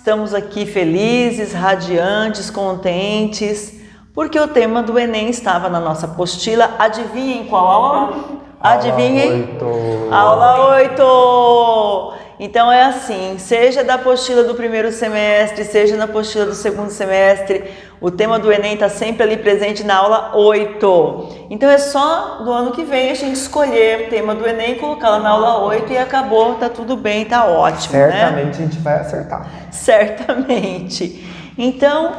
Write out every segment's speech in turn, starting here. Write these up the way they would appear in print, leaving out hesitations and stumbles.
estamos aqui felizes, radiantes, contentes, porque o tema do Enem estava na nossa apostila. Adivinhem qual aula? Adivinhem? Aula 8! Então é assim, seja da apostila do primeiro semestre, seja na apostila do segundo semestre, o tema do Enem está sempre ali presente na aula 8. Então é só do ano que vem a gente escolher o tema do Enem, colocar lá na aula 8 e acabou, tá tudo bem, tá ótimo, Certamente, né? a gente vai acertar. Certamente. Então,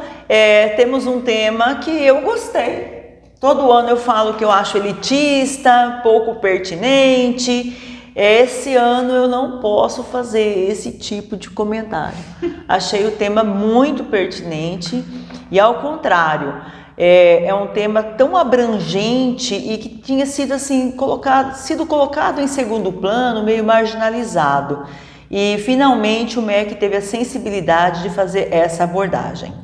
temos um tema que eu gostei. Todo ano eu falo que eu acho elitista, pouco pertinente. Esse ano eu não posso fazer esse tipo de comentário. Achei o tema muito pertinente e, ao contrário, é um tema tão abrangente e que tinha sido assim colocado em segundo plano, meio marginalizado. E finalmente o MEC teve a sensibilidade de fazer essa abordagem.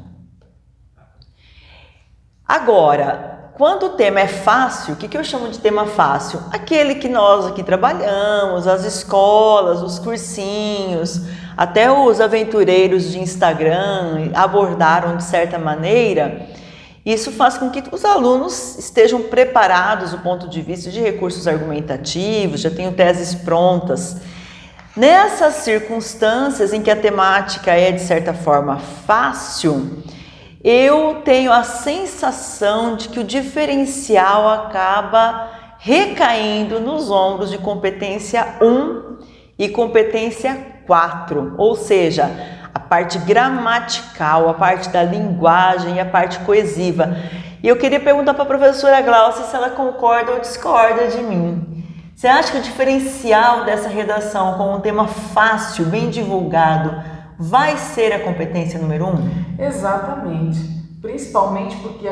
Agora, quando o tema é fácil, o que eu chamo de tema fácil? Aquele que nós aqui trabalhamos, as escolas, os cursinhos, até os aventureiros de Instagram abordaram de certa maneira. Isso faz com que os alunos estejam preparados do ponto de vista de recursos argumentativos, já tenham teses prontas. Nessas circunstâncias em que a temática é de certa forma fácil, eu tenho a sensação de que o diferencial acaba recaindo nos ombros de competência 1 e competência 4, ou seja, a parte gramatical, a parte da linguagem e a parte coesiva. E eu queria perguntar para a professora Glaucia se ela concorda ou discorda de mim. Você acha que o diferencial dessa redação com um tema fácil, bem divulgado, vai ser a competência número 1? Exatamente. Principalmente porque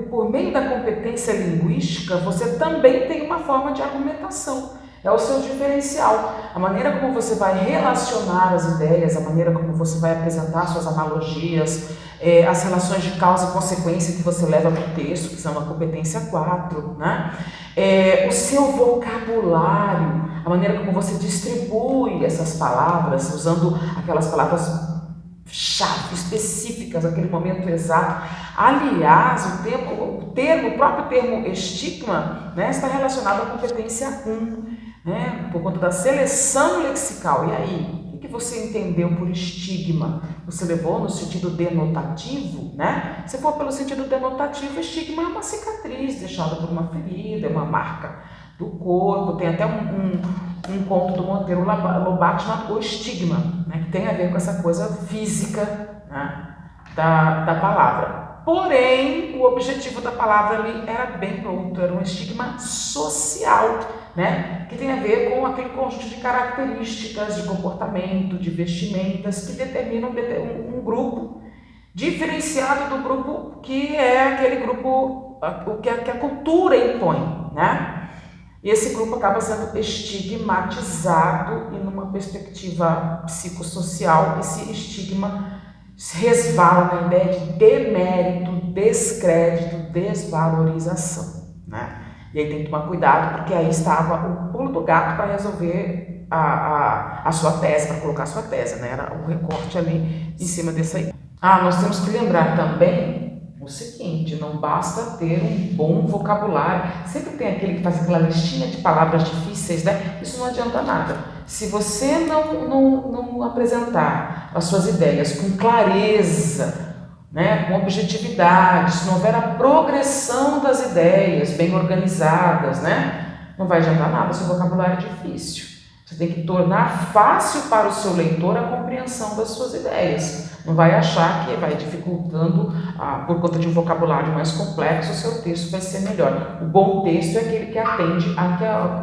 por meio da competência linguística, você também tem uma forma de argumentação. É o seu diferencial. A maneira como você vai relacionar as ideias, a maneira como você vai apresentar suas analogias, as relações de causa e consequência que você leva para o texto, que são a competência 4, né? O seu vocabulário, a maneira como você distribui essas palavras, usando aquelas palavras-chave específicas, naquele momento exato. Aliás, o próprio termo estigma, né, está relacionado à competência 1, né, por conta da seleção lexical. E aí? O que você entendeu por estigma? Você levou no sentido denotativo, né? Se for pelo sentido denotativo, estigma é uma cicatriz deixada por uma ferida, é uma marca do corpo. Tem até um conto do Monteiro Lobato chamado O Estigma, né? Que tem a ver com essa coisa física, né, da palavra. Porém, o objetivo da palavra ali era bem outro, era um estigma social, né? Que tem a ver com aquele conjunto de características, de comportamento, de vestimentas que determinam um grupo diferenciado do grupo que é aquele grupo que a cultura impõe, né? E esse grupo acaba sendo estigmatizado e, numa perspectiva psicossocial, esse estigma resvala na ideia de demérito, descrédito, desvalorização, né? E aí tem que tomar cuidado, porque aí estava o pulo do gato para resolver a sua tese, para colocar a sua tese, né? Era o recorte ali em cima dessa aí. Nós temos que lembrar também o seguinte, não basta ter um bom vocabulário. Sempre tem aquele que faz aquela listinha de palavras difíceis, né? Isso não adianta nada. Se você não apresentar as suas ideias com clareza, né, com objetividade, se não houver a progressão das ideias bem organizadas, né, não vai adiantar nada, seu vocabulário é difícil. Você tem que tornar fácil para o seu leitor a compreensão das suas ideias. Não vai achar que vai dificultando, por conta de um vocabulário mais complexo, o seu texto vai ser melhor. O bom texto é aquele que atende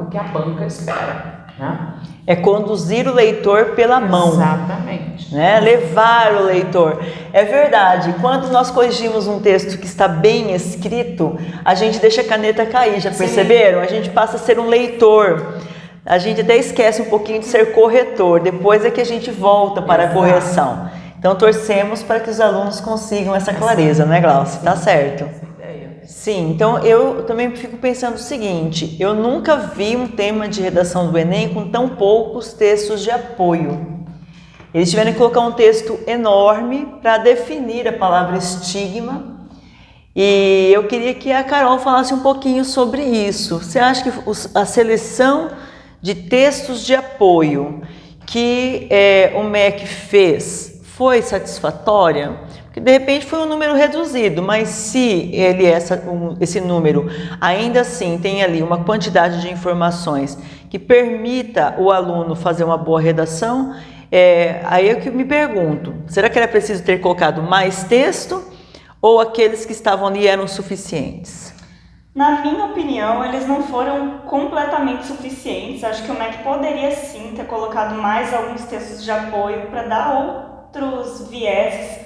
o que a banca espera, né? É conduzir o leitor pela mão. Exatamente. Né? Levar o leitor. É verdade, quando nós corrigimos um texto que está bem escrito, a gente deixa a caneta cair, já perceberam? A gente passa a ser um leitor. A gente até esquece um pouquinho de ser corretor, depois é que a gente volta para a correção. Então torcemos para que os alunos consigam essa clareza, né, Glaucia? Tá certo. Sim, então eu também fico pensando o seguinte, eu nunca vi um tema de redação do Enem com tão poucos textos de apoio. Eles tiveram que colocar um texto enorme para definir a palavra estigma. E eu queria que a Carol falasse um pouquinho sobre isso. Você acha que a seleção de textos de apoio que o MEC fez foi satisfatória? Porque de repente foi um número reduzido, mas se esse número ainda assim tem ali uma quantidade de informações que permita o aluno fazer uma boa redação, aí é que eu me pergunto, será que era preciso ter colocado mais texto ou aqueles que estavam ali eram suficientes? Na minha opinião, eles não foram completamente suficientes. Acho que o MEC poderia sim ter colocado mais alguns textos de apoio para dar outros vieses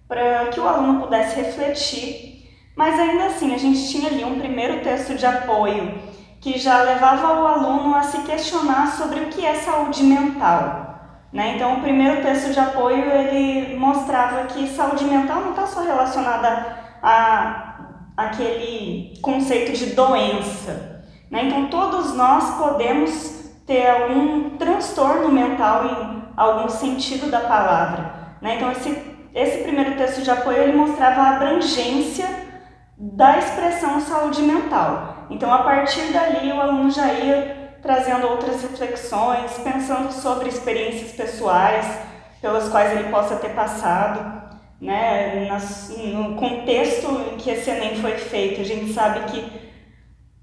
para que o aluno pudesse refletir. Mas ainda assim, a gente tinha ali um primeiro texto de apoio que já levava o aluno a se questionar sobre o que é saúde mental, né? Então, o primeiro texto de apoio, ele mostrava que saúde mental não está só relacionada àquele conceito de doença, né? Então, todos nós podemos ter algum transtorno mental em algum sentido da palavra, né? Então, esse primeiro texto de apoio, ele mostrava a abrangência da expressão saúde mental. Então, a partir dali, o aluno já ia trazendo outras reflexões, pensando sobre experiências pessoais pelas quais ele possa ter passado, né? No contexto em que esse Enem foi feito, a gente sabe que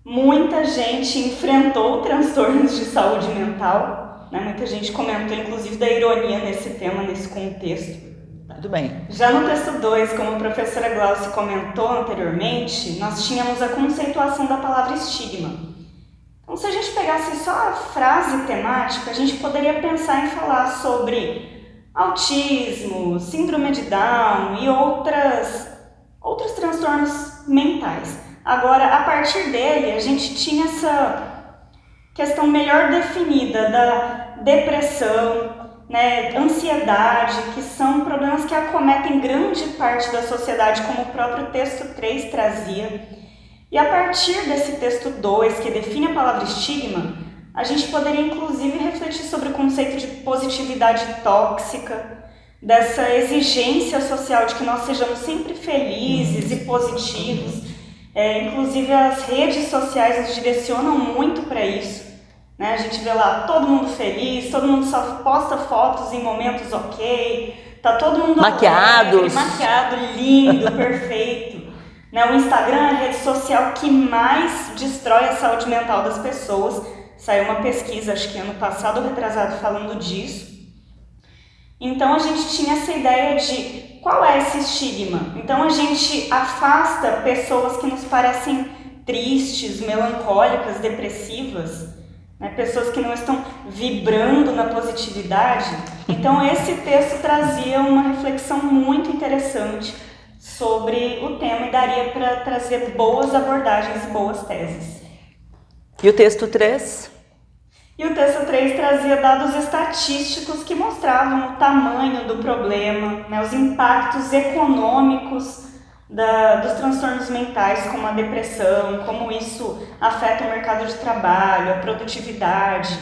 muita gente enfrentou transtornos de saúde mental, né? Muita gente comentou, inclusive, da ironia nesse tema, nesse contexto. Tudo bem. Já no texto 2, como a professora Glauci comentou anteriormente, nós tínhamos a conceituação da palavra estigma. Então, se a gente pegasse só a frase temática, a gente poderia pensar em falar sobre autismo, síndrome de Down e outros transtornos mentais. Agora, a partir dele, a gente tinha essa questão melhor definida da depressão, né, ansiedade, que são problemas que acometem grande parte da sociedade, como o próprio texto 3 trazia. E a partir desse texto 2, que define a palavra estigma, a gente poderia inclusive refletir sobre o conceito de positividade tóxica, dessa exigência social de que nós sejamos sempre felizes e positivos. Inclusive as redes sociais nos direcionam muito para isso. A gente vê lá todo mundo feliz, todo mundo só posta fotos em momentos ok, tá todo mundo alegre, maquiado, lindo, perfeito. O Instagram é a rede social que mais destrói a saúde mental das pessoas. Saiu uma pesquisa, acho que ano passado ou retrasado, falando disso. Então a gente tinha essa ideia de qual é esse estigma. Então a gente afasta pessoas que nos parecem tristes, melancólicas, depressivas, pessoas que não estão vibrando na positividade. Então esse texto trazia uma reflexão muito interessante sobre o tema e daria para trazer boas abordagens e boas teses. E o texto 3? E o texto 3 trazia dados estatísticos que mostravam o tamanho do problema, os impactos econômicos dos transtornos mentais, como a depressão, como isso afeta o mercado de trabalho, a produtividade,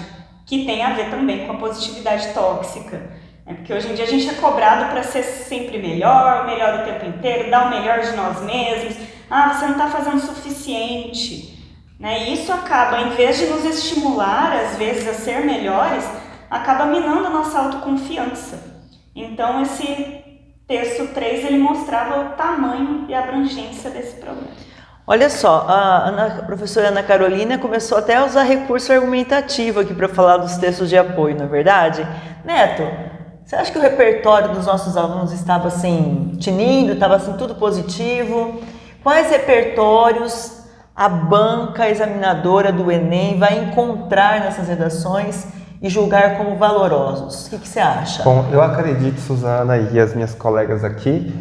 que tem a ver também com a positividade tóxica. Porque hoje em dia a gente é cobrado para ser sempre melhor, o melhor o tempo inteiro, dar o melhor de nós mesmos. Você não está fazendo o suficiente. E isso acaba, em vez de nos estimular, às vezes, a ser melhores, acaba minando a nossa autoconfiança. Então, esse texto 3, ele mostrava o tamanho e a abrangência desse problema. Olha só, a professora Ana Carolina começou até a usar recurso argumentativo aqui para falar dos textos de apoio, não é verdade? Neto, você acha que o repertório dos nossos alunos estava assim, tinindo, estava assim, tudo positivo? Quais repertórios a banca examinadora do Enem vai encontrar nessas redações e julgar como valorosos? O que você acha? Bom, eu acredito, Suzana, e as minhas colegas aqui,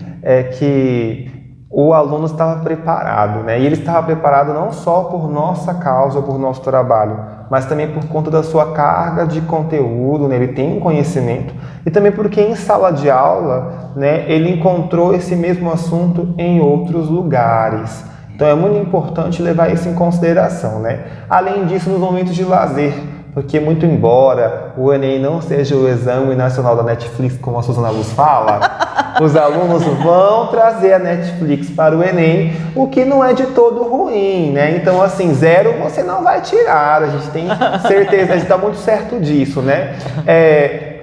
que o aluno estava preparado, E ele estava preparado não só por nossa causa, por nosso trabalho, mas também por conta da sua carga de conteúdo, Ele tem um conhecimento, e também porque em sala de aula, ele encontrou esse mesmo assunto em outros lugares. Então é muito importante levar isso em consideração, Além disso, nos momentos de lazer, porque muito embora o Enem não seja o exame nacional da Netflix, como a Suzana Luz fala, os alunos vão trazer a Netflix para o Enem, o que não é de todo ruim, né? Então, assim, 0 você não vai tirar, a gente tem certeza, a gente está muito certo disso, né?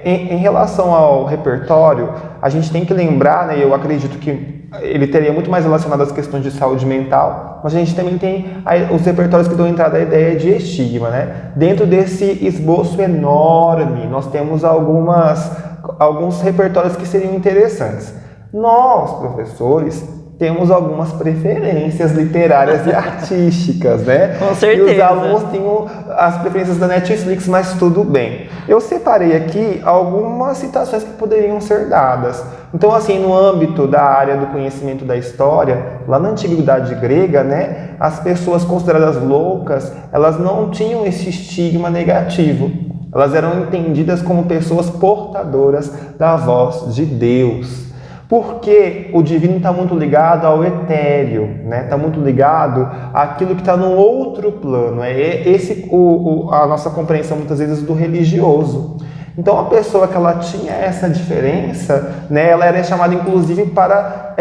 Em relação ao repertório, a gente tem que lembrar, né, eu acredito que ele teria muito mais relacionado às questões de saúde mental, mas a gente também tem os repertórios que dão entrada à ideia de estigma, né? Dentro desse esboço enorme, nós temos alguns repertórios que seriam interessantes. Nós, professores, temos algumas preferências literárias e artísticas, né? Com certeza. E os alunos têm as preferências da Netflix, mas tudo bem. Eu separei aqui algumas citações que poderiam ser dadas. Então, assim, no âmbito da área do conhecimento da história, lá na antiguidade grega, né, as pessoas consideradas loucas, elas não tinham esse estigma negativo. Elas eram entendidas como pessoas portadoras da voz de Deus. Porque o divino está muito ligado ao etéreo, né? Está muito ligado àquilo que está no outro plano. A nossa compreensão muitas vezes do religioso. Então, a pessoa que ela tinha essa diferença, né, ela era chamada inclusive para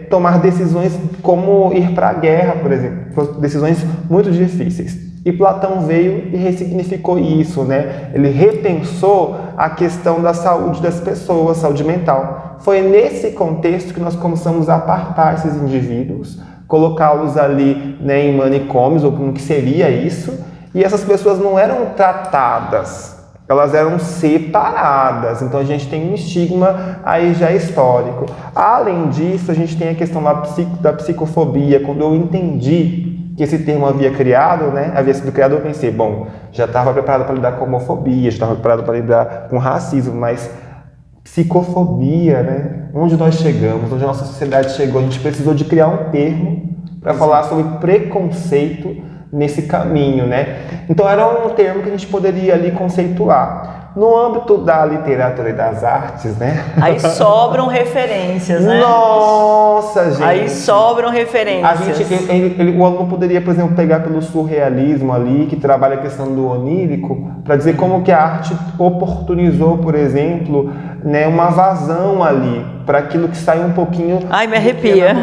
tomar decisões como ir para a guerra, por exemplo, decisões muito difíceis. E Platão veio e ressignificou isso, né? Ele repensou a questão da saúde das pessoas, saúde mental. Foi nesse contexto que nós começamos a apartar esses indivíduos, colocá-los ali, né, em manicômios, ou como que seria isso, e essas pessoas não eram tratadas, elas eram separadas. Então a gente tem um estigma aí já histórico. Além disso, a gente tem a questão da psicofobia. Quando eu entendi que esse termo havia sido criado, eu pensei, bom, já estava preparado para lidar com homofobia, já estava preparado para lidar com racismo, mas psicofobia, né? Onde nós chegamos, onde a nossa sociedade chegou, a gente precisou de criar um termo para falar sobre preconceito nesse caminho, né? Então era um termo que a gente poderia ali conceituar. No âmbito da literatura e das artes, né? Aí sobram referências, né? Nossa, gente! Aí sobram referências. O aluno poderia, por exemplo, pegar pelo surrealismo ali, que trabalha a questão do onírico, para dizer como que a arte oportunizou, por exemplo, né, uma vazão ali, para aquilo que sai um pouquinho... Ai, me arrepia.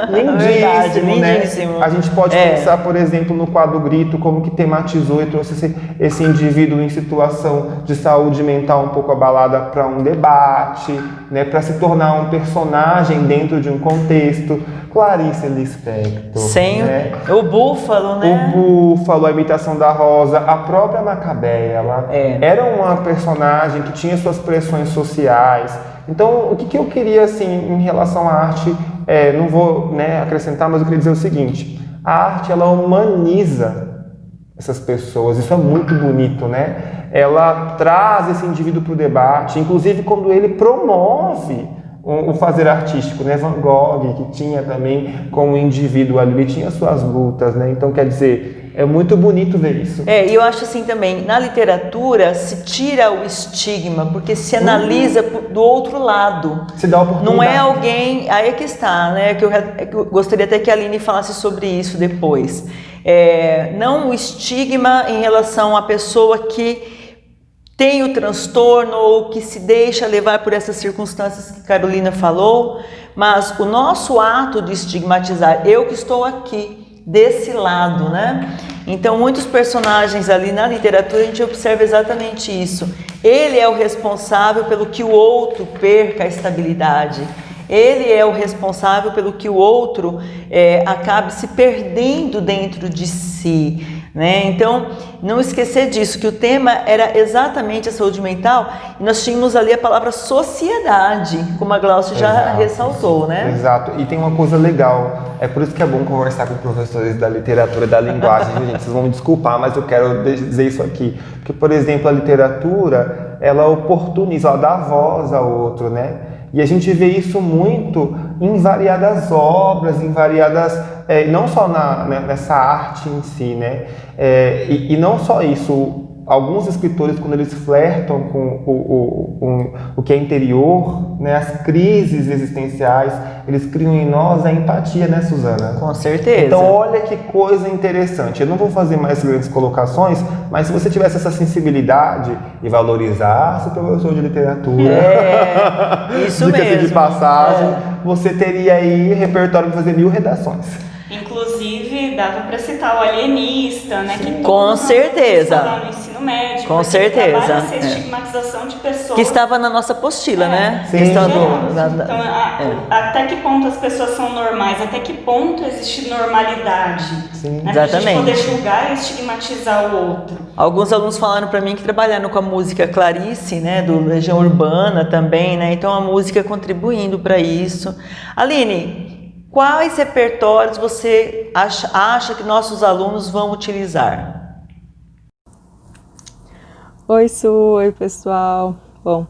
Lindíssimo, né? Lindíssimo. A gente pode pensar, por exemplo, no quadro Grito, como que tematizou e trouxe esse indivíduo em situação de saúde mental um pouco abalada para um debate, né, para se tornar um personagem dentro de um contexto. Clarice Lispector. Sim, né? O Búfalo, né? O Búfalo, a imitação da Rosa, a própria Macabeia, ela era uma personagem que tinha suas pressões sociais. Então, o que eu queria, assim, em relação à arte, não vou, né, acrescentar, mas eu queria dizer o seguinte: a arte, ela humaniza essas pessoas, isso é muito bonito, né? Ela traz esse indivíduo para o debate, inclusive quando ele promove o fazer artístico, né? Van Gogh, que tinha também como indivíduo ali, ele tinha suas lutas, né? Então, quer dizer, é muito bonito ver isso. E eu acho assim também, na literatura se tira o estigma, porque se analisa do outro lado. Se dá a oportunidade. Não é alguém, aí é que está, né? Que eu gostaria até que a Aline falasse sobre isso depois. Não o estigma em relação à pessoa que tem o transtorno ou que se deixa levar por essas circunstâncias que Carolina falou, mas o nosso ato de estigmatizar, eu que estou aqui, desse lado, né? Então, muitos personagens ali na literatura, a gente observa exatamente isso. Ele é o responsável pelo que o outro perca a estabilidade. Ele é o responsável pelo que o outro acabe se perdendo dentro de si, né? Então, não esquecer disso, que o tema era exatamente a saúde mental, e nós tínhamos ali a palavra sociedade, como a Glaucia já ressaltou, né? Exato, e tem uma coisa legal, é por isso que é bom conversar com professores da literatura e da linguagem, gente, vocês vão me desculpar, mas eu quero dizer isso aqui, porque, por exemplo, a literatura, ela oportuniza, ela dá voz ao outro, né? E a gente vê isso muito em variadas obras, em variadas, não só nessa arte em si, né? E não só isso, alguns escritores, quando eles flertam com o que é interior, né, as crises existenciais, eles criam em nós a empatia, né, Suzana? Com certeza. Então, olha que coisa interessante. Eu não vou fazer mais grandes colocações, mas se você tivesse essa sensibilidade e valorizasse o professor de literatura, isso diga-se mesmo. de passagem, você teria aí repertório para fazer 1000 redações. Inclusive, dava para citar o Alienista, né? Que Com certeza. Lá no ensino médio. Com certeza. Trabalha essa estigmatização de pessoas. Que estava na nossa apostila, né? Sim. Questão Então, até que ponto as pessoas são normais? Até que ponto existe normalidade? Sim, né? Pra gente exatamente. poder julgar e estigmatizar o outro. Alguns alunos falaram para mim que trabalharam com a música Clarice, né, do Legião Urbana também, né? Então a música contribuindo para isso. Aline, quais repertórios você acha que nossos alunos vão utilizar? Oi, Su, oi pessoal. Bom,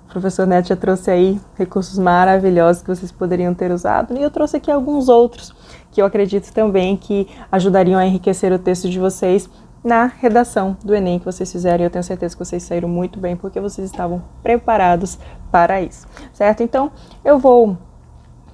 o professor Neto já trouxe aí recursos maravilhosos que vocês poderiam ter usado e eu trouxe aqui alguns outros que eu acredito também que ajudariam a enriquecer o texto de vocês na redação do Enem que vocês fizeram e eu tenho certeza que vocês saíram muito bem porque vocês estavam preparados para isso, certo? Então, eu vou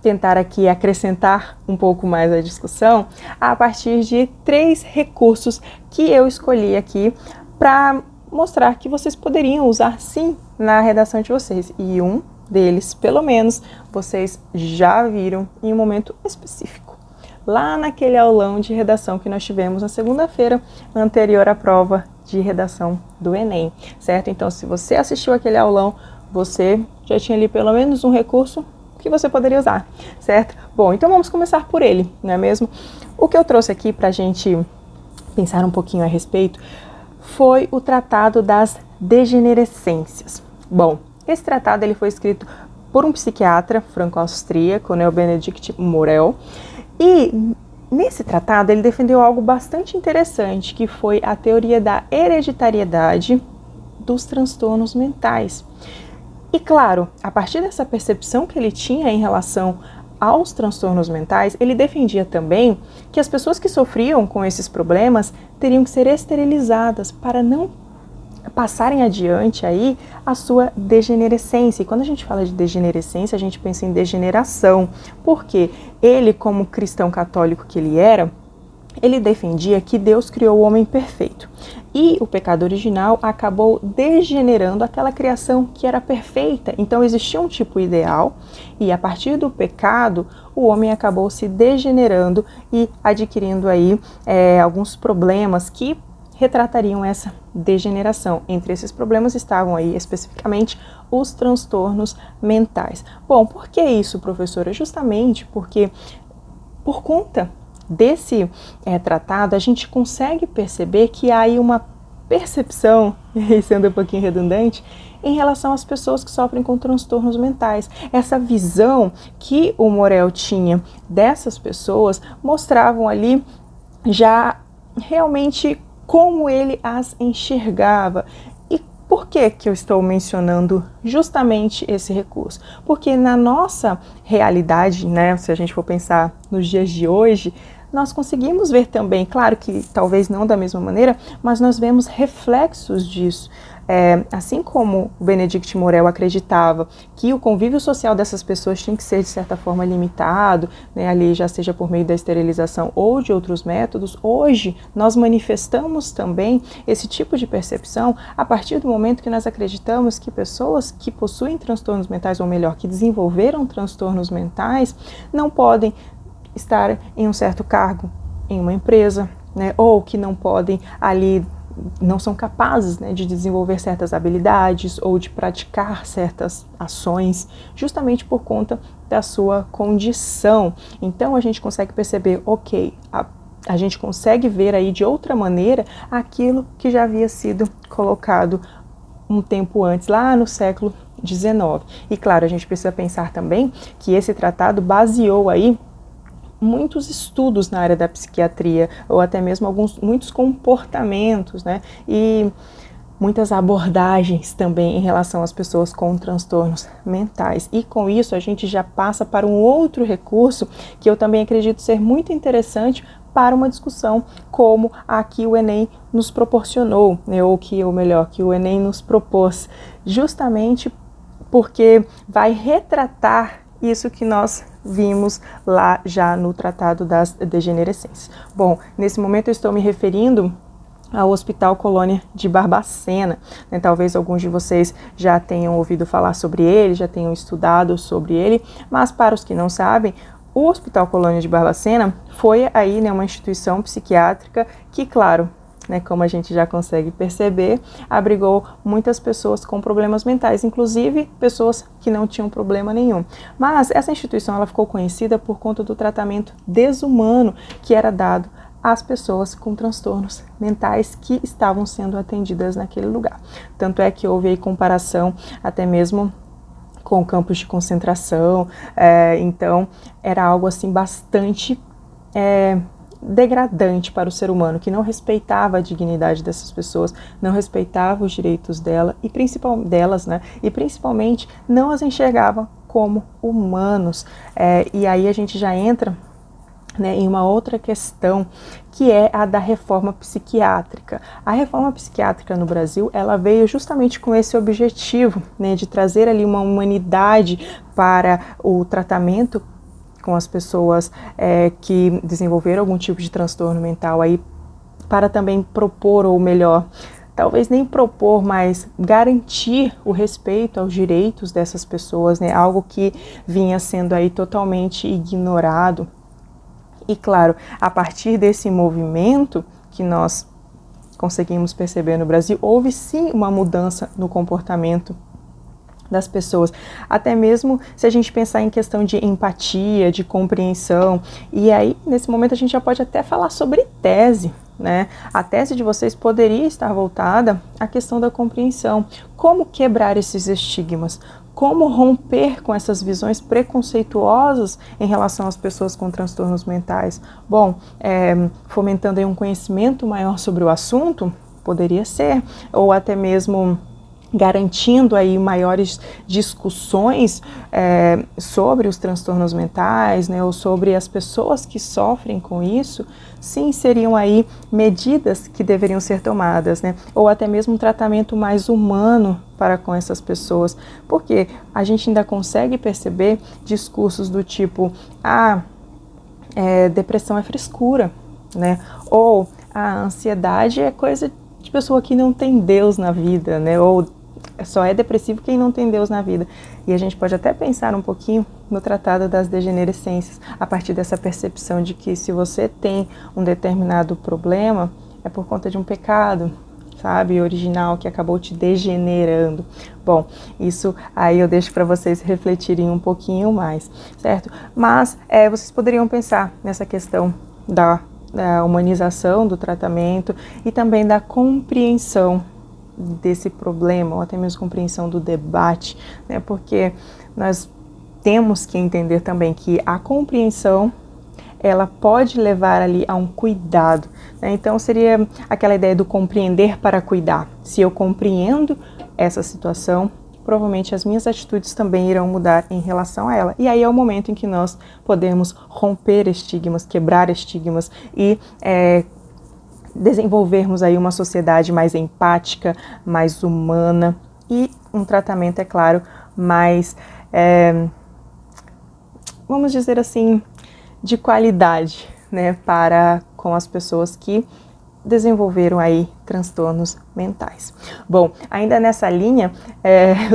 tentar aqui acrescentar um pouco mais a discussão a partir de 3 recursos que eu escolhi aqui para mostrar que vocês poderiam usar sim na redação de vocês. E um deles, pelo menos, vocês já viram em um momento específico. Lá naquele aulão de redação que nós tivemos na segunda-feira anterior à prova de redação do Enem, certo? Então, se você assistiu aquele aulão, você já tinha ali pelo menos um recurso que você poderia usar, certo? Bom, então vamos começar por ele, não é mesmo? O que eu trouxe aqui para a gente pensar um pouquinho a respeito foi o Tratado das Degenerescências. Bom, esse tratado ele foi escrito por um psiquiatra franco-austríaco, né, o Benedict Morel, e nesse tratado ele defendeu algo bastante interessante, que foi a teoria da hereditariedade dos transtornos mentais. E claro, a partir dessa percepção que ele tinha em relação aos transtornos mentais, ele defendia também que as pessoas que sofriam com esses problemas teriam que ser esterilizadas para não passarem adiante aí a sua degenerescência. E quando a gente fala de degenerescência, a gente pensa em degeneração, porque ele, como cristão católico que ele era, ele defendia que Deus criou o homem perfeito. E o pecado original acabou degenerando aquela criação que era perfeita. Então existia um tipo ideal e a partir do pecado o homem acabou se degenerando e adquirindo aí alguns problemas que retratariam essa degeneração. Entre esses problemas estavam aí especificamente os transtornos mentais. Bom, por que isso, professora? Justamente porque por conta desse tratado, a gente consegue perceber que há aí uma percepção, sendo um pouquinho redundante, em relação às pessoas que sofrem com transtornos mentais. Essa visão que o Morel tinha dessas pessoas mostravam ali já realmente como ele as enxergava. E por que eu estou mencionando justamente esse recurso? Porque na nossa realidade, né, se a gente for pensar nos dias de hoje, nós conseguimos ver também, claro que talvez não da mesma maneira, mas nós vemos reflexos disso. Assim como o Benedict Morel acreditava que o convívio social dessas pessoas tinha que ser de certa forma limitado, né, ali já seja por meio da esterilização ou de outros métodos, hoje nós manifestamos também esse tipo de percepção a partir do momento que nós acreditamos que pessoas que possuem transtornos mentais, ou melhor, que desenvolveram transtornos mentais, não podem estar em um certo cargo em uma empresa, né, ou que não podem ali, não são capazes, né, de desenvolver certas habilidades ou de praticar certas ações, justamente por conta da sua condição. Então a gente consegue perceber, ok, a gente consegue ver aí de outra maneira aquilo que já havia sido colocado um tempo antes, lá no século XIX. E claro, a gente precisa pensar também que esse tratado baseou aí muitos estudos na área da psiquiatria, ou até mesmo muitos comportamentos, né, e muitas abordagens também em relação às pessoas com transtornos mentais. E com isso a gente já passa para um outro recurso que eu também acredito ser muito interessante para uma discussão como a que o Enem nos proporcionou, né, ou que o Enem nos propôs, justamente porque vai retratar isso que nós vimos lá já no Tratado das Degenerescências. Bom, nesse momento eu estou me referindo ao Hospital Colônia de Barbacena, né? Talvez alguns de vocês já tenham ouvido falar sobre ele, já tenham estudado sobre ele, mas para os que não sabem, o Hospital Colônia de Barbacena foi aí, né, uma instituição psiquiátrica que, claro, né, como a gente já consegue perceber, abrigou muitas pessoas com problemas mentais, inclusive pessoas que não tinham problema nenhum. Mas essa instituição ela ficou conhecida por conta do tratamento desumano que era dado às pessoas com transtornos mentais que estavam sendo atendidas naquele lugar. Tanto é que houve aí comparação até mesmo com campos de concentração, então era algo assim bastante degradante para o ser humano, que não respeitava a dignidade dessas pessoas, não respeitava os direitos delas, né, e principalmente não as enxergava como humanos. E aí a gente já entra, né, em uma outra questão, que é a da reforma psiquiátrica. A reforma psiquiátrica no Brasil, ela veio justamente com esse objetivo, né, de trazer ali uma humanidade para o tratamento com as pessoas que desenvolveram algum tipo de transtorno mental, aí para também propor, ou melhor, talvez nem propor, mas garantir o respeito aos direitos dessas pessoas, né, algo que vinha sendo aí totalmente ignorado. E claro, a partir desse movimento que nós conseguimos perceber no Brasil, houve sim uma mudança no comportamento das pessoas, até mesmo se a gente pensar em questão de empatia, de compreensão. E aí, nesse momento, a gente já pode até falar sobre tese, né? A tese de vocês poderia estar voltada à questão da compreensão. Como quebrar esses estigmas? Como romper com essas visões preconceituosas em relação às pessoas com transtornos mentais? Bom, fomentando aí um conhecimento maior sobre o assunto, poderia ser, ou até mesmo garantindo aí maiores discussões sobre os transtornos mentais, né, ou sobre as pessoas que sofrem com isso. Sim, seriam aí medidas que deveriam ser tomadas, né, ou até mesmo um tratamento mais humano para com essas pessoas, porque a gente ainda consegue perceber discursos do tipo, depressão é frescura, né, ou a ansiedade é coisa de pessoa que não tem Deus na vida, né, ou só é depressivo quem não tem Deus na vida. E a gente pode até pensar um pouquinho no Tratado das Degenerescências, a partir dessa percepção de que se você tem um determinado problema, é por conta de um pecado, sabe, original, que acabou te degenerando. Bom, isso aí eu deixo para vocês refletirem um pouquinho mais, certo? Mas vocês poderiam pensar nessa questão da humanização do tratamento e também da compreensão desse problema, ou até mesmo compreensão do debate, né? Porque nós temos que entender também que a compreensão ela pode levar ali a um cuidado, né? Então seria aquela ideia do compreender para cuidar. Se eu compreendo essa situação, provavelmente as minhas atitudes também irão mudar em relação a ela. E aí é o momento em que nós podemos romper estigmas, quebrar estigmas e desenvolvermos aí uma sociedade mais empática, mais humana e um tratamento, é claro, mais, vamos dizer assim, de qualidade, né, para com as pessoas que desenvolveram aí transtornos mentais. Bom, ainda nessa linha,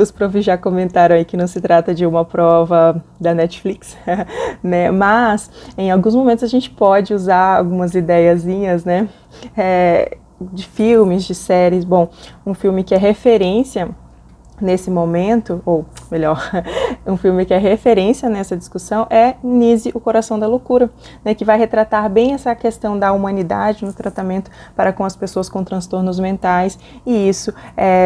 os profs já comentaram aí que não se trata de uma prova da Netflix, né? Mas em alguns momentos a gente pode usar algumas ideiazinhas, né? De filmes, de séries. Bom, um filme que é referência nesse momento, ou melhor, um filme que é referência nessa discussão é Nise, o Coração da Loucura, né, que vai retratar bem essa questão da humanidade no tratamento para com as pessoas com transtornos mentais, e isso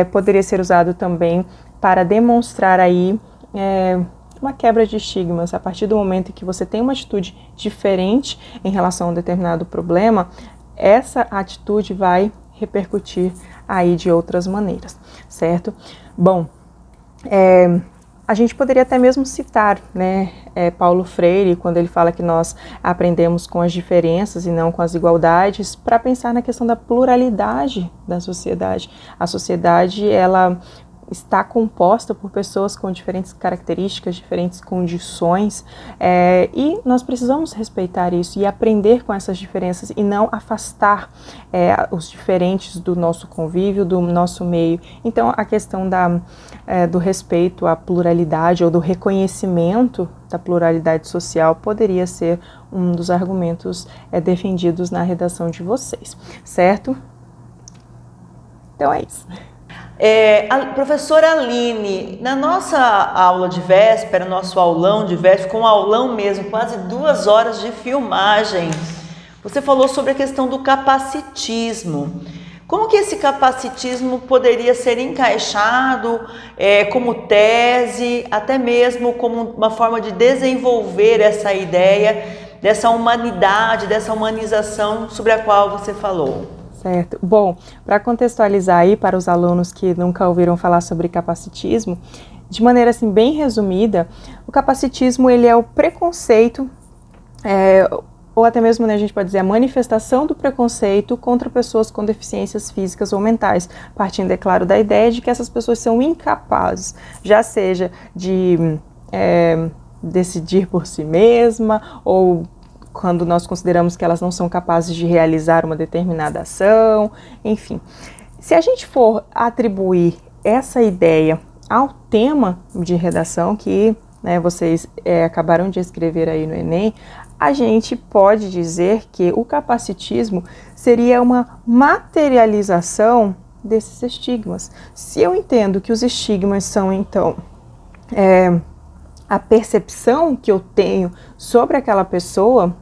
poderia ser usado também para demonstrar aí uma quebra de estigmas. A partir do momento em que você tem uma atitude diferente em relação a um determinado problema, essa atitude vai repercutir aí de outras maneiras, certo? Bom, A gente poderia até mesmo citar, né, Paulo Freire, quando ele fala que nós aprendemos com as diferenças e não com as igualdades, para pensar na questão da pluralidade da sociedade. A sociedade, ela está composta por pessoas com diferentes características, diferentes condições, e nós precisamos respeitar isso e aprender com essas diferenças e não afastar os diferentes do nosso convívio, do nosso meio. Então, a questão do respeito à pluralidade ou do reconhecimento da pluralidade social poderia ser um dos argumentos defendidos na redação de vocês, certo? Então é isso. A professora Aline, na nossa aula de véspera, nosso aulão de véspera, com um aulão mesmo, quase 2 horas de filmagem, você falou sobre a questão do capacitismo. Como que esse capacitismo poderia ser encaixado como tese, até mesmo como uma forma de desenvolver essa ideia dessa humanidade, dessa humanização sobre a qual você falou? Certo. Bom, para contextualizar aí para os alunos que nunca ouviram falar sobre capacitismo, de maneira assim bem resumida, o capacitismo ele é o preconceito, ou até mesmo, né, a gente pode dizer, a manifestação do preconceito contra pessoas com deficiências físicas ou mentais, partindo, é claro, da ideia de que essas pessoas são incapazes, já seja de decidir por si mesma, ou quando nós consideramos que elas não são capazes de realizar uma determinada ação, enfim. Se a gente for atribuir essa ideia ao tema de redação que, né, vocês acabaram de escrever aí no Enem, a gente pode dizer que o capacitismo seria uma materialização desses estigmas. Se eu entendo que os estigmas são, então, a percepção que eu tenho sobre aquela pessoa,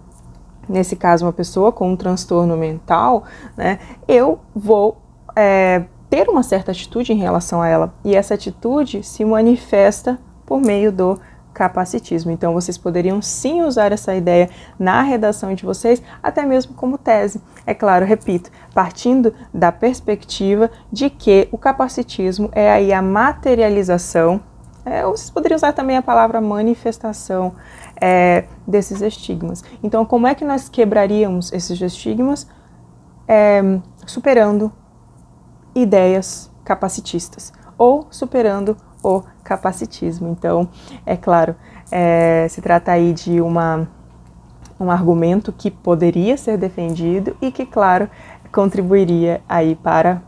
nesse caso uma pessoa com um transtorno mental, né, eu vou ter uma certa atitude em relação a ela, e essa atitude se manifesta por meio do capacitismo. Então vocês poderiam sim usar essa ideia na redação de vocês, até mesmo como tese. É claro, repito, partindo da perspectiva de que o capacitismo é aí a materialização, vocês poderiam usar também a palavra manifestação desses estigmas. Então, como é que nós quebraríamos esses estigmas? Superando ideias capacitistas ou superando o capacitismo. Então, é claro, se trata aí de um argumento que poderia ser defendido e que, claro, contribuiria aí para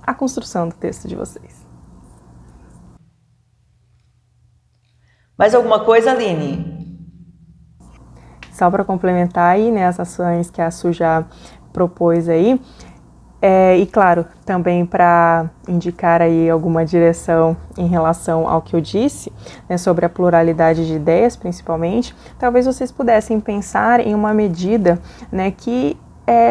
a construção do texto de vocês. Mais alguma coisa, Aline? Só para complementar aí, né, as ações que a Su já propôs aí, e claro, também para indicar aí alguma direção em relação ao que eu disse, né, sobre a pluralidade de ideias, principalmente, talvez vocês pudessem pensar em uma medida, né, que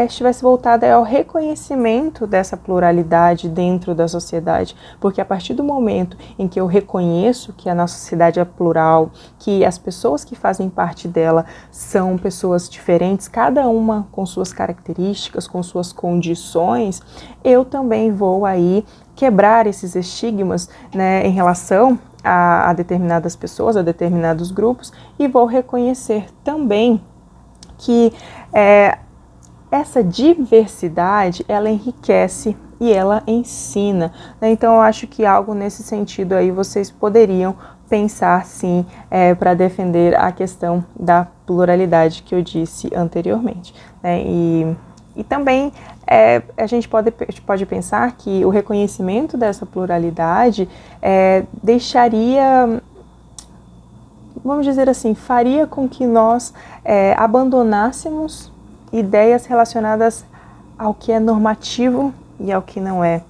estivesse voltada ao reconhecimento dessa pluralidade dentro da sociedade, porque a partir do momento em que eu reconheço que a nossa sociedade é plural, que as pessoas que fazem parte dela são pessoas diferentes, cada uma com suas características, com suas condições, eu também vou aí quebrar esses estigmas, né, em relação a determinadas pessoas, a determinados grupos, e vou reconhecer também que essa diversidade, ela enriquece e ela ensina, né? Então eu acho que algo nesse sentido aí vocês poderiam pensar sim, para defender a questão da pluralidade que eu disse anteriormente, né? E também a gente pode pensar que o reconhecimento dessa pluralidade deixaria, vamos dizer assim, faria com que nós abandonássemos ideias relacionadas ao que é normativo e ao que não é.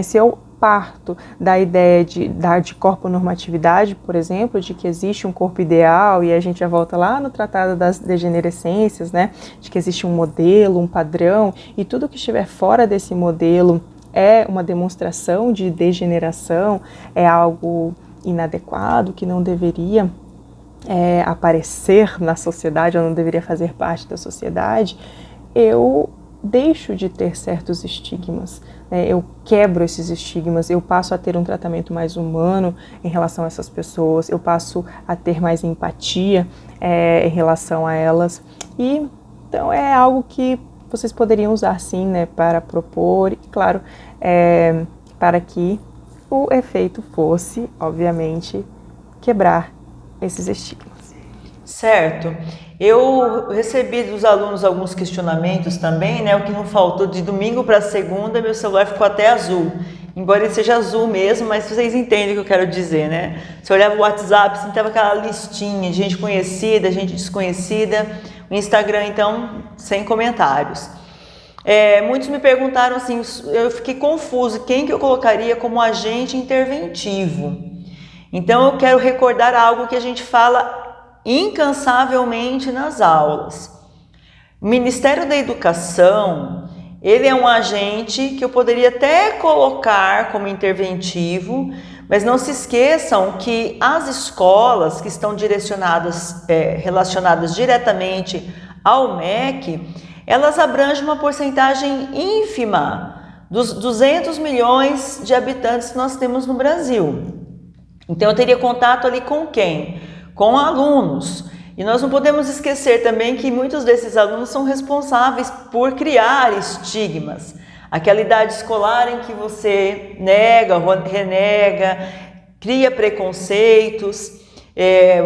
Se eu parto da ideia de corponormatividade, por exemplo, de que existe um corpo ideal, e a gente já volta lá no Tratado das Degenerescências, né, de que existe um modelo, um padrão, e tudo que estiver fora desse modelo é uma demonstração de degeneração, é algo inadequado, que não deveria aparecer na sociedade, ou não deveria fazer parte da sociedade, eu deixo de ter certos estigmas, né? Eu quebro esses estigmas, eu passo a ter um tratamento mais humano em relação a essas pessoas, eu passo a ter mais empatia em relação a elas. E então é algo que vocês poderiam usar sim, né, para propor, e claro, para que o efeito fosse, obviamente, quebrar esses estigmas. Certo. Eu recebi dos alunos alguns questionamentos também, né? O que não faltou de domingo para segunda, meu celular ficou até azul. Embora ele seja azul mesmo, mas vocês entendem o que eu quero dizer, né? Você olhava o WhatsApp, você tava aquela listinha de gente conhecida, gente desconhecida. O Instagram, então, sem comentários. Muitos me perguntaram assim, eu fiquei confuso, quem que eu colocaria como agente interventivo? Então eu quero recordar algo que a gente fala incansavelmente nas aulas. O Ministério da Educação, ele é um agente que eu poderia até colocar como interventivo, mas não se esqueçam que as escolas que estão relacionadas diretamente ao MEC, elas abrangem uma porcentagem ínfima dos 200 milhões de habitantes que nós temos no Brasil. Então eu teria contato ali com quem? Com alunos. E nós não podemos esquecer também que muitos desses alunos são responsáveis por criar estigmas. Aquela idade escolar em que você nega, renega, cria preconceitos,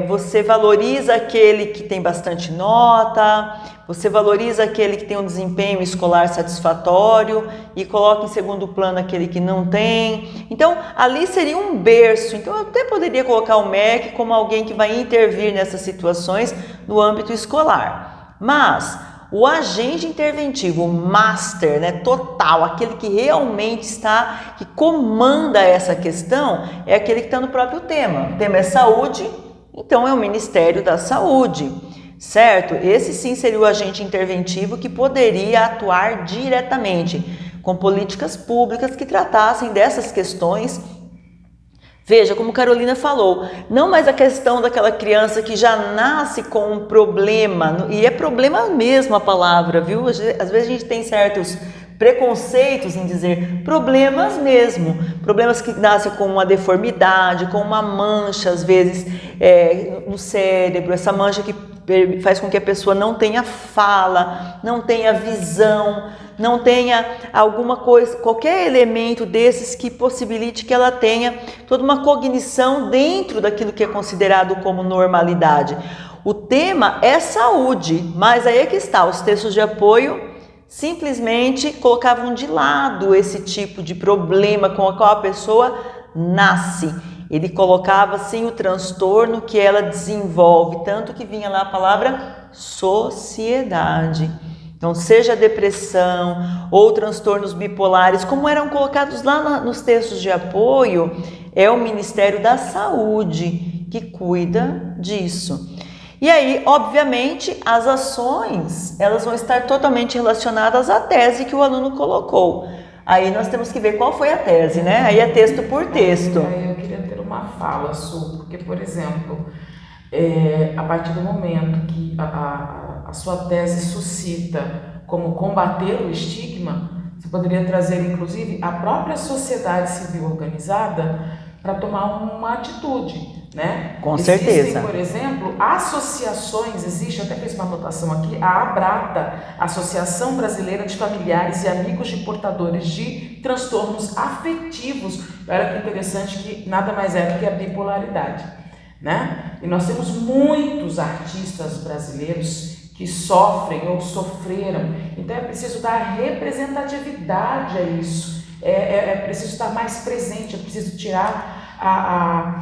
você valoriza aquele que tem bastante nota, você valoriza aquele que tem um desempenho escolar satisfatório e coloca em segundo plano aquele que não tem. Então, ali seria um berço. Então, eu até poderia colocar o MEC como alguém que vai intervir nessas situações no âmbito escolar. Mas o agente interventivo, o master, né, total, aquele que realmente que comanda essa questão, é aquele que está no próprio tema. O tema é saúde, então é o Ministério da Saúde, certo? Esse sim seria o agente interventivo que poderia atuar diretamente com políticas públicas que tratassem dessas questões. Veja, como Carolina falou, não mais a questão daquela criança que já nasce com um problema, e é problema mesmo a palavra, viu? Às vezes a gente tem certos preconceitos em dizer problemas mesmo, problemas que nascem com uma deformidade, com uma mancha, às vezes, no cérebro, essa mancha que faz com que a pessoa não tenha fala, não tenha visão, não tenha alguma coisa, qualquer elemento desses que possibilite que ela tenha toda uma cognição dentro daquilo que é considerado como normalidade. O tema é saúde, mas aí é que está, os textos de apoio simplesmente colocavam de lado esse tipo de problema com o qual a pessoa nasce. Ele colocava sim o transtorno que ela desenvolve, tanto que vinha lá a palavra sociedade. Então, seja depressão ou transtornos bipolares, como eram colocados lá nos textos de apoio, é o Ministério da Saúde que cuida disso. E aí, obviamente, as ações, elas vão estar totalmente relacionadas à tese que o aluno colocou. Aí nós temos que ver qual foi a tese, né? Aí é texto por texto. Eu queria ter uma fala, Su, porque, por exemplo, a partir do momento que a sua tese suscita como combater o estigma, você poderia trazer, inclusive, a própria sociedade civil organizada para tomar uma atitude, né? Com certeza. Existem, por exemplo, associações, existe, até fiz uma anotação aqui, a ABRATA, Associação Brasileira de Familiares e Amigos de Portadores de Transtornos Afetivos. Olha que interessante, que nada mais é do que a bipolaridade, né? E nós temos muitos artistas brasileiros que sofrem ou sofreram, então é preciso dar representatividade a isso, é preciso estar mais presente, é preciso tirar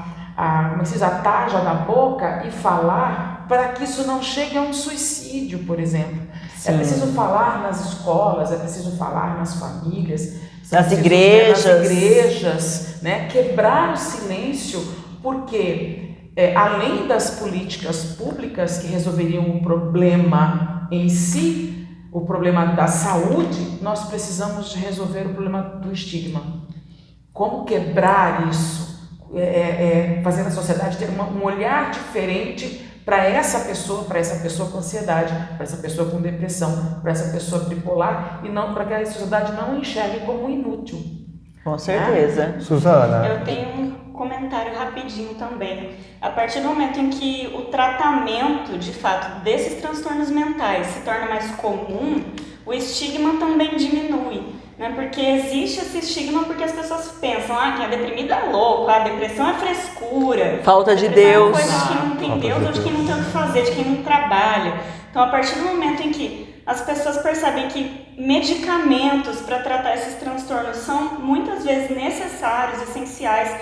como se diz, a tarja da boca e falar para que isso não chegue a um suicídio, por exemplo. Sim. É preciso falar nas escolas, é preciso falar nas famílias, nas igrejas, né? Quebrar o silêncio, porque além das políticas públicas que resolveriam o problema em si, o problema da saúde, nós precisamos resolver o problema do estigma. Como quebrar isso? Fazer a sociedade ter um olhar diferente para essa pessoa com ansiedade, para essa pessoa com depressão, para essa pessoa bipolar, e não para que a sociedade não enxergue como inútil. Com certeza. Suzana. Eu tenho um comentário rapidinho também. A partir do momento em que o tratamento, de fato, desses transtornos mentais se torna mais comum, o estigma também diminui, né? Porque existe esse estigma porque as pessoas pensam, quem é deprimido é louco, a depressão é frescura. Falta de depressão Deus. É coisa de quem não tem Deus ou de quem não tem o que fazer, de quem não trabalha. Então, a partir do momento em que as pessoas percebem que medicamentos para tratar esses transtornos são muitas vezes necessários, essenciais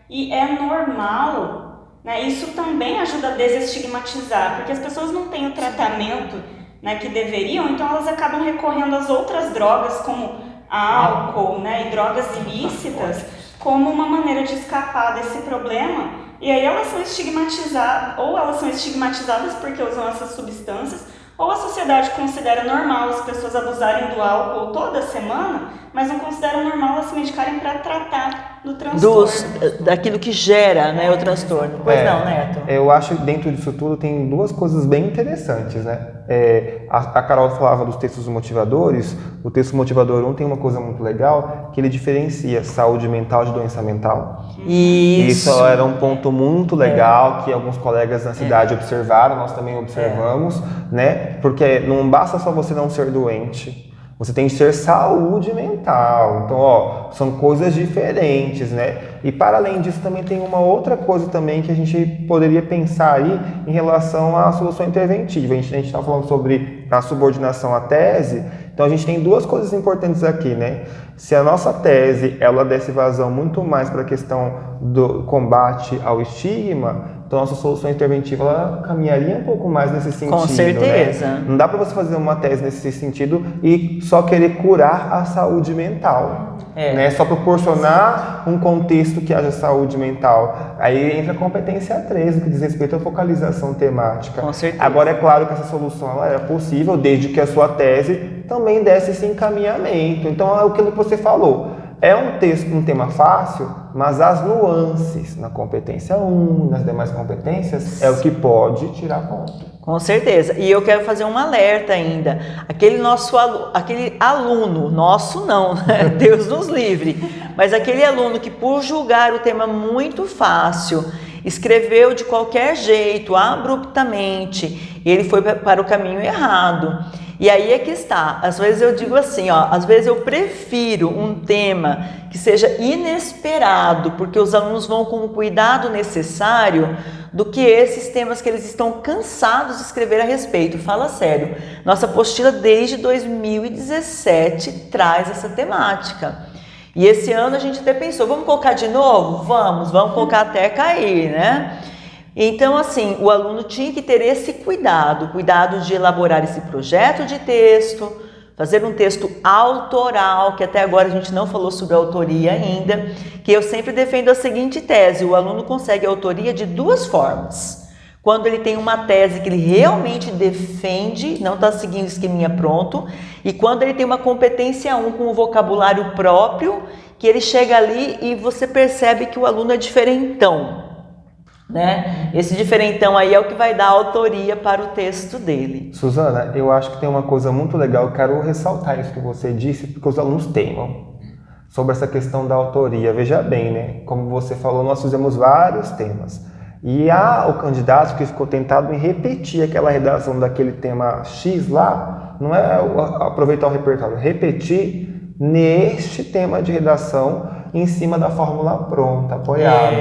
e é normal, né? Isso também ajuda a desestigmatizar, porque as pessoas não têm o tratamento, né, que deveriam, então elas acabam recorrendo às outras drogas, como álcool, né, e drogas ilícitas, como uma maneira de escapar desse problema. E aí elas são estigmatizadas, ou elas são estigmatizadas porque usam essas substâncias, ou a sociedade considera normal as pessoas abusarem do álcool toda semana, mas não considera normal elas se medicarem para tratar do transtorno. Daquilo que gera, né, o transtorno. Pois não, Neto? Eu acho que dentro disso tudo tem duas coisas bem interessantes, né? A Carol falava dos textos motivadores. O texto motivador 1 tem uma coisa muito legal, que ele diferencia saúde mental de doença mental. Isso era um ponto muito legal que alguns colegas na cidade observaram, nós também observamos, né? Porque não basta só você não ser doente, você tem que ter saúde mental. Então, são coisas diferentes, né? E para além disso também tem uma outra coisa também que a gente poderia pensar aí em relação à solução interventiva. A gente está falando sobre a subordinação à tese, então a gente tem duas coisas importantes aqui, né? Se a nossa tese, ela desse vazão muito mais para a questão do combate ao estigma, então a nossa solução interventiva ela caminharia um pouco mais nesse sentido. Com certeza. Né? Não dá para você fazer uma tese nesse sentido e só querer curar a saúde mental. Né? Só proporcionar um contexto que haja saúde mental. Aí entra a competência 13, que diz respeito à focalização temática. Com certeza. Agora, é claro que essa solução ela é possível desde que a sua tese também desse esse encaminhamento. Então, é aquilo que você falou. É um tema fácil, mas as nuances na competência 1, nas demais competências, é o que pode tirar ponto. Com certeza. E eu quero fazer um alerta ainda. Aquele aluno, nosso não, né? Deus nos livre, mas aquele aluno que por julgar o tema muito fácil, escreveu de qualquer jeito, abruptamente, ele foi para o caminho errado. E aí é que está, às vezes eu digo assim, às vezes eu prefiro um tema que seja inesperado, porque os alunos vão com o cuidado necessário, do que esses temas que eles estão cansados de escrever a respeito. Fala sério, nossa apostila desde 2017 traz essa temática. E esse ano a gente até pensou, vamos colocar de novo? Vamos colocar até cair, né? Então, assim, o aluno tinha que ter esse cuidado de elaborar esse projeto de texto, fazer um texto autoral, que até agora a gente não falou sobre autoria ainda, que eu sempre defendo a seguinte tese: o aluno consegue autoria de duas formas. Quando ele tem uma tese que ele realmente defende, não está seguindo esqueminha pronto, e quando ele tem uma competência 1 com o vocabulário próprio, que ele chega ali e você percebe que o aluno é diferentão. Né? Esse diferentão aí é o que vai dar autoria para o texto dele. Suzana, eu acho que tem uma coisa muito legal, eu quero ressaltar isso que você disse, porque os alunos teimam sobre essa questão da autoria. Veja bem, né? Como você falou, nós fizemos vários temas. E o candidato que ficou tentado em repetir aquela redação daquele tema X lá, não é aproveitar o repertório, repetir neste tema de redação em cima da fórmula pronta, apoiado.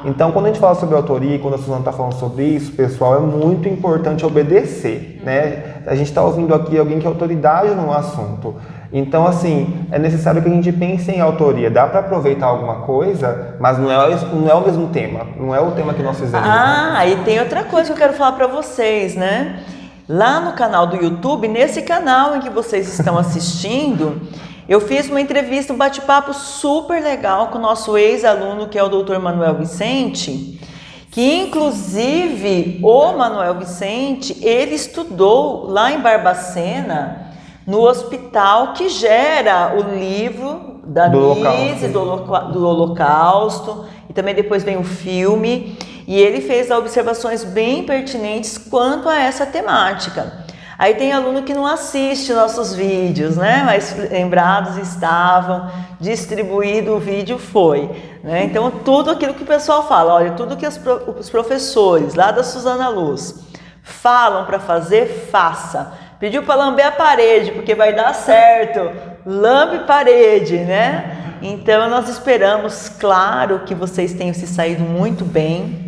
Então, quando a gente fala sobre autoria, quando a Suzana está falando sobre isso, pessoal, é muito importante obedecer, né? A gente está ouvindo aqui alguém que é autoridade no assunto. Então, assim, é necessário que a gente pense em autoria. Dá para aproveitar alguma coisa, mas não é o mesmo tema. Não é o tema que nós fizemos. E tem outra coisa que eu quero falar para vocês, né? Lá no canal do YouTube, nesse canal em que vocês estão assistindo, eu fiz uma entrevista, um bate-papo super legal com o nosso ex-aluno, que é o Dr. Manuel Vicente, que inclusive o Manuel Vicente, ele estudou lá em Barbacena, no hospital que gera o livro da Nise, do Holocausto, e também depois vem o filme. e ele fez observações bem pertinentes quanto a essa temática. Aí tem aluno que não assiste nossos vídeos, né? Mas lembrados estavam, distribuído o vídeo foi, né? Então tudo aquilo que o pessoal fala, olha, tudo que os professores lá da Suzana Luz falam para fazer, faça. Pediu para lamber a parede, porque vai dar certo. Lambe parede, né? Então nós esperamos, claro, que vocês tenham se saído muito bem.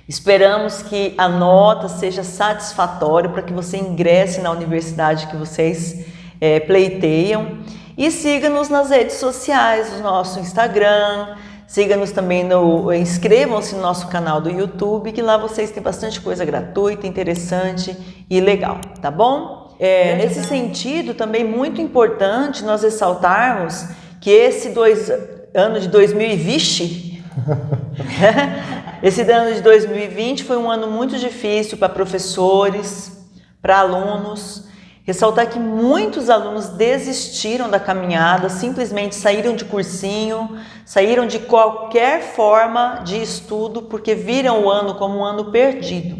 Esperamos que a nota seja satisfatória para que você ingresse na universidade que vocês pleiteiam. E siga-nos nas redes sociais, no nosso Instagram, siga-nos também inscrevam-se no nosso canal do YouTube, que lá vocês têm bastante coisa gratuita, interessante e legal, tá bom? Nesse sentido, também muito importante nós ressaltarmos que esse ano de 2020, esse ano de 2020 foi um ano muito difícil para professores, para alunos. Ressaltar que muitos alunos desistiram da caminhada, simplesmente saíram de cursinho, saíram de qualquer forma de estudo porque viram o ano como um ano perdido.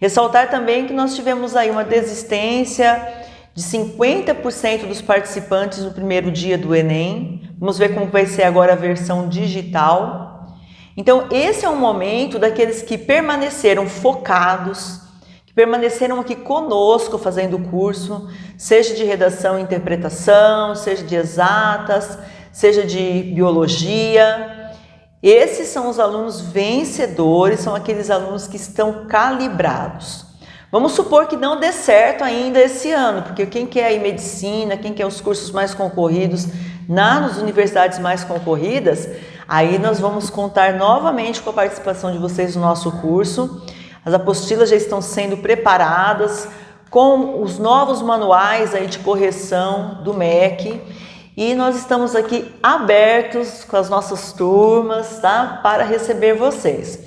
Ressaltar também que nós tivemos aí uma desistência de 50% dos participantes no primeiro dia do Enem. Vamos ver como vai ser agora a versão digital. Então, esse é um momento daqueles que permaneceram focados, que permaneceram aqui conosco fazendo o curso, seja de redação e interpretação, seja de exatas, seja de biologia. Esses são os alunos vencedores, são aqueles alunos que estão calibrados. Vamos supor que não dê certo ainda esse ano, porque quem quer aí medicina, quem quer os cursos mais concorridos nas universidades mais concorridas, aí nós vamos contar novamente com a participação de vocês no nosso curso. As apostilas já estão sendo preparadas com os novos manuais aí de correção do MEC e nós estamos aqui abertos com as nossas turmas, tá? Para receber vocês.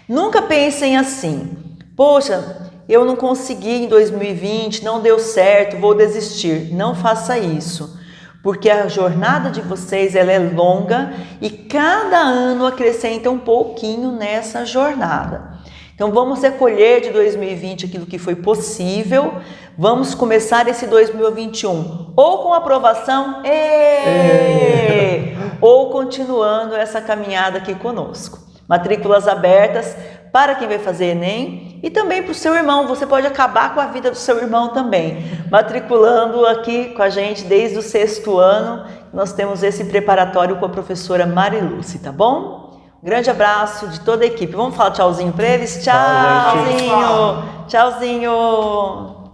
Nunca pensem assim, poxa, eu não consegui em 2020, não deu certo, vou desistir. Não faça isso, porque a jornada de vocês ela é longa e cada ano acrescenta um pouquinho nessa jornada. Então vamos recolher de 2020 aquilo que foi possível, vamos começar esse 2021 ou com aprovação, ou continuando essa caminhada aqui conosco. Matrículas abertas para quem vai fazer Enem e também para o seu irmão. Você pode acabar com a vida do seu irmão também, matriculando aqui com a gente desde o 6º ano. Nós temos esse preparatório com a professora Mariluce, tá bom? Um grande abraço de toda a equipe. Vamos falar tchauzinho para eles? Tchauzinho! Tchauzinho!